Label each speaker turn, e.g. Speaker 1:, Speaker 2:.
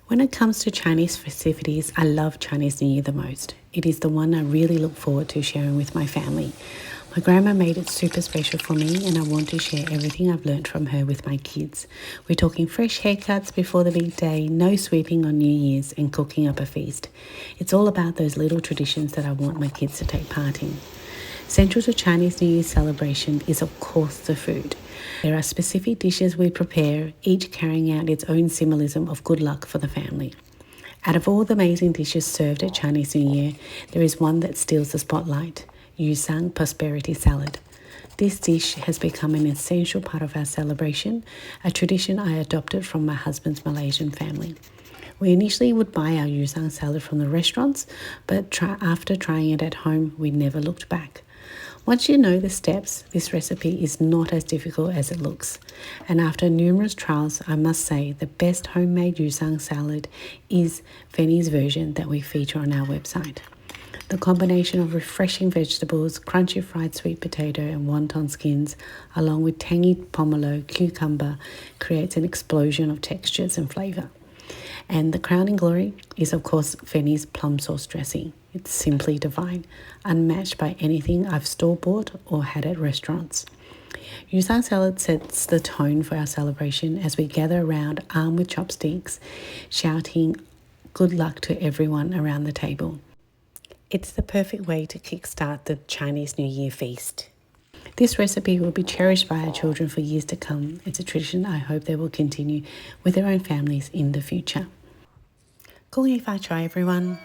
Speaker 1: When it comes to Chinese festivities, I love Chinese New Year the most. It is the one I really look forward to sharing with my family. My grandma made it super special for me, and I want to share everything I've learned from her with my kids. We're talking fresh haircuts before the big day, no sweeping on New Year's, and cooking up a feast. It's all about those little traditions that I want my kids to take part in. Central to Chinese New Year celebration is, of course, the food. There are specific dishes we prepare, each carrying out its own symbolism of good luck for the family. Out of all the amazing dishes served at Chinese New Year, there is one that steals the spotlight: Yusang Prosperity Salad. This dish has become an essential part of our celebration, a tradition I adopted from my husband's Malaysian family. We initially would buy our Yusang salad from the restaurants, but after trying it at home, we never looked back. Once you know the steps, this recipe is not as difficult as it looks. And after numerous trials, I must say the best homemade Yusang salad is Phenie's version that we feature on our website. The combination of refreshing vegetables, crunchy fried sweet potato and wonton skins, along with tangy pomelo, cucumber, creates an explosion of textures and flavour. And the crowning glory is, of course, Phenie's plum sauce dressing. It's simply divine, unmatched by anything I've store-bought or had at restaurants. Yusang salad sets the tone for our celebration as we gather around, armed with chopsticks, shouting good luck to everyone around the table. It's the perfect way to kickstart the Chinese New Year feast. This recipe will be cherished by our children for years to come. It's a tradition I hope they will continue with their own families in the future. Kung Fa Chai, everyone.